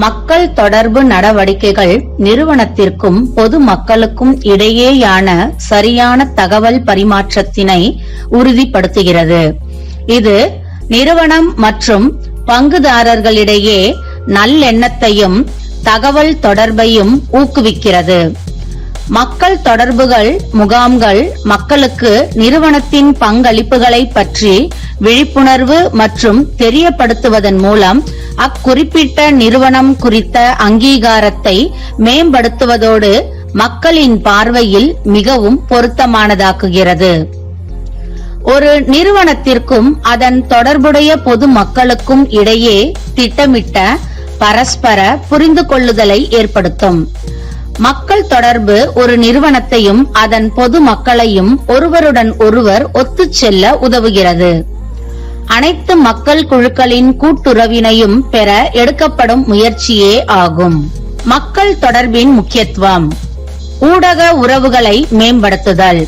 மக்கள் தொடர்பு நடவடிக்கைகள் நிறுவனத்திற்கும் பொது மக்களுக்கும் இடையேயான சரியான தகவல் பரிமாற்றத்தினை உறுதிப்படுத்துகிறது. இது நிறுவனம் மற்றும் பங்குதாரர்களிடையே நல்லெண்ணத்தையும் தகவல் தொடர்பையும் ஊக்குவிக்கிறது. மக்கள் தொடர்புகள் முகாம்கள் மக்களுக்கு நிறுவனத்தின் பங்களிப்புகளை பற்றி விழிப்புணர்வு மற்றும் தெரியப்படுத்துவதன் மூலம் அக்குறிப்பிட்ட நிறுவனம் குறித்த அங்கீகாரத்தை மேம்படுத்துவதோடு மக்களின் பார்வையில் மிகவும் பொருத்தமானதாக்குகிறது. ஒரு நிறுவனத்திற்கும் அதன் தொடர்புடைய பொது மக்களுக்கும் இடையே திட்டமிட்ட பரஸ்பர புரிந்து கொள்ளுதலை ஏற்படுத்தும். மக்கள் தொடர்பு ஒரு நிறுவனத்தையும் அதன் பொது மக்களையும் ஒருவருடன் ஒருவர் ஒத்துச் செல்ல உதவுகிறது. அனைத்து மக்கள் குழுக்களின் கூட்டுறவினையும் பெற எடுக்கப்படும் முயற்சியே ஆகும். மக்கள் தொடர்பின் முக்கியத்துவம். ஊடக உறவுகளை மேம்படுத்துதல்.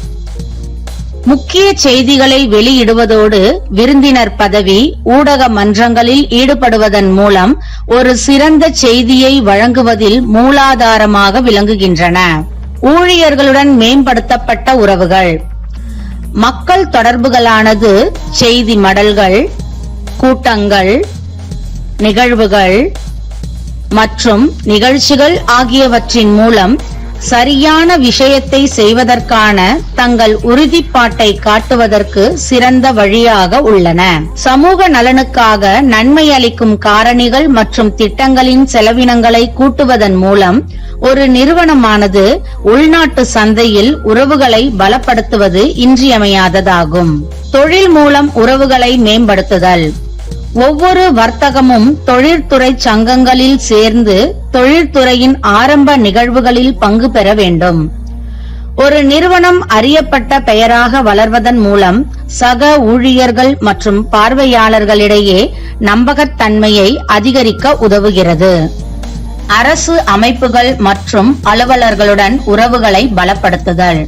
முக்கிய செய்திகளை வெளியிடுவதோடு விருந்தினர் பதவி ஊடக மன்றங்களில் ஈடுபடுவதன் மூலம் ஒரு சிறந்த செய்தியை வழங்குவதில் மூலாதாரமாக விளங்குகின்றன. ஊழியர்களுடன் மேம்படுத்தப்பட்ட உறவுகள். மக்கள் தொடர்புகளானது செய்தி மடல்கள், கூட்டங்கள், நிகழ்வுகள் மற்றும் நிகழ்ச்சிகள் ஆகியவற்றின் மூலம் சரியான விஷயத்தை செய்வதற்கான தங்கள் உறுதிப்பாட்டை காட்டுவதற்கு சிறந்த வழியாக உள்ளன. சமூக நலனுக்காக நன்மை அளிக்கும் காரணிகள் மற்றும் திட்டங்களின் செலவினங்களை கூட்டுவதன் மூலம் ஒரு நிறுவனமானது உள்நாட்டு சந்தையில் உறவுகளை பலப்படுத்துவது இன்றியமையாததாகும். தொழில் மூலம் உறவுகளை மேம்படுத்துதல். ஒவ்வொரு வர்த்தகமும் தொழிற்துறை சங்கங்களில் சேர்ந்து தொழிற்துறையின் ஆரம்ப நிகழ்வுகளில் பங்கு பெற வேண்டும். ஒரு நிறுவனம் அறியப்பட்ட பெயராக வளர்வதன் மூலம் சக ஊழியர்கள் மற்றும் பார்வையாளர்களிடையே நம்பகத்தன்மையை அதிகரிக்க உதவுகிறது. அரசு அமைப்புகள் மற்றும் அலுவலர்களுடன் உறவுகளை பலப்படுத்துதல்.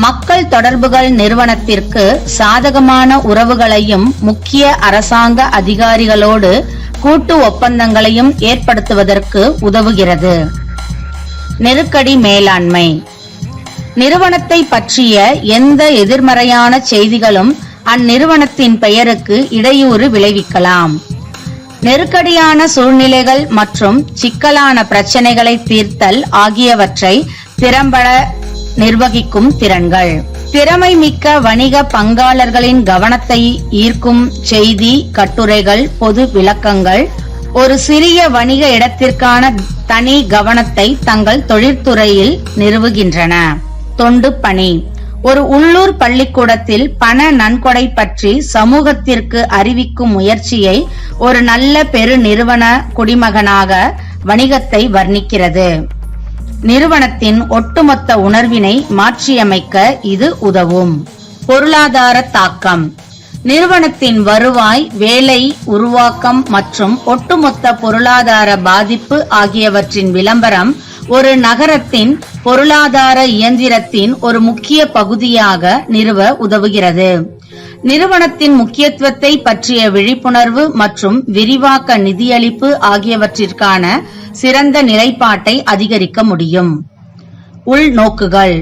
மக்கள் தொடர்புகள் நிறுவனத்திற்கு சாதகமான உறவுகளையும் முக்கிய அரசாங்க அதிகாரிகளோடு கூட்டு ஒப்பந்தங்களையும் ஏற்படுத்துவதற்கு உதவுகிறது. நெருக்கடி மேலாண்மை. நிறுவனத்தை பற்றிய எந்த எதிர்மறையான செய்திகளும் அந்நிறுவனத்தின் பெயருக்கு இடையூறு விளைவிக்கலாம். நெருக்கடியான சூழ்நிலைகள் மற்றும் சிக்கலான பிரச்சனைகளை தீர்த்தல் ஆகியவற்றை திறம்பட நிர்வகிக்கும் திறன்கள். திறமை மிக்க வணிக பங்காளர்களின் கவனத்தை ஈர்க்கும் செய்தி, கட்டுரைகள், பொது விளக்கங்கள் ஒரு சிறிய வணிக இடத்திற்கான தனி கவனத்தை தங்கள் தொழிற்துறையில் நிறுவுகின்றன. தொண்டு பணி. ஒரு உள்ளூர் பள்ளிக்கூடத்தில் பண நன்கொடை பற்றி சமூகத்திற்கு அறிவிக்கும் முயற்சியை ஒரு நல்ல பெருநிறுவன குடிமகனாக வணிகத்தை வர்ணிக்கிறது. நிறுவனத்தின் ஒட்டுமொத்த உணர்வினை மாற்றியமைக்க இது உதவும். பொருளாதார தாக்கம். நிறுவனத்தின் வருவாய், வேலை உருவாக்கம் மற்றும் ஒட்டுமொத்த பொருளாதார பாதிப்பு ஆகியவற்றின் விளம்பரம் ஒரு நகரத்தின் பொருளாதார இயந்திரத்தின் ஒரு முக்கிய பகுதியாக நிறுவ உதவுகிறது. நிறுவனத்தின் முக்கியத்துவத்தை பற்றிய விழிப்புணர்வு மற்றும் விரிவாக்க நிதியளிப்பு ஆகியவற்றிற்கான சிறந்த நிலைப்பாட்டை அதிகரிக்க முடியும். உள்நோக்குகள்.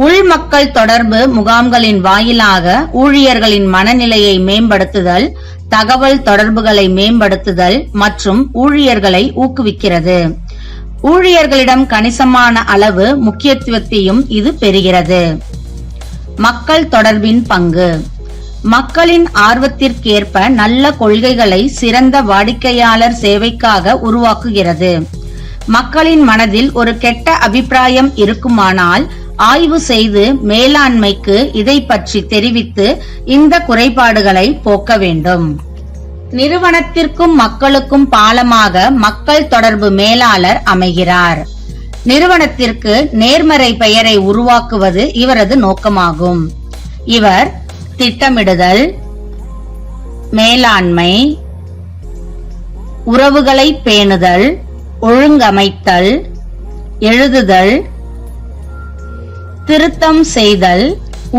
உள்மக்கள் தொடர்பு முகாம்களின் வாயிலாக ஊழியர்களின் மனநிலையை மேம்படுத்துதல், தகவல் தொடர்புகளை மேம்படுத்துதல் மற்றும் ஊழியர்களை ஊக்குவிக்கிறது. ஊழியர்களிடம் கணிசமான அளவு முக்கியத்துவத்தையும் இது பெறுகிறது. மக்கள் தொடர்பின் பங்கு. மக்களின் ஆர்வத்திற்கேற்ப நல்ல கொள்கைகளை சிறந்த வாடிக்கையாளர் சேவைக்காக உருவாக்குகிறது. மக்களின் மனதில் ஒரு கெட்ட அபிப்பிராயம் இருக்குமானால் ஆய்வு செய்து மேலாண்மைக்கு இதை பற்றி தெரிவித்து இந்த குறைபாடுகளை போக்க வேண்டும். நிறுவனத்திற்கும் மக்களுக்கும் பாலமாக மக்கள் தொடர்பு மேலாளர் அமைகிறார். நிறுவனத்திற்கு நேர்மறை பெயரை உருவாக்குவது இவரது நோக்கமாகும். இவர் திட்டமிடுதல், மேலாண்மை, உறவுகளை பேணுதல், ஒழுங்கமைத்தல், எழுதுதல், திருத்தம் செய்தல்,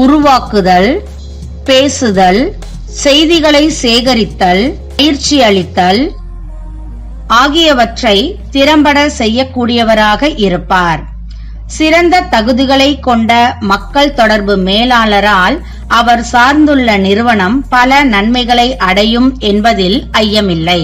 உருவாக்குதல், பேசுதல், செய்திகளை சேகரித்தல், பயிற்சி அளித்தல் ஆகியவற்றை திறம்பட செய்யக்கூடியவராக இருப்பார். சிறந்த தகுதிகளை கொண்ட மக்கள் தொடர்பு மேலாளரால் அவர் சார்ந்துள்ள நிறுவனம் பல நன்மைகளை அடையும் என்பதில் ஐயமில்லை.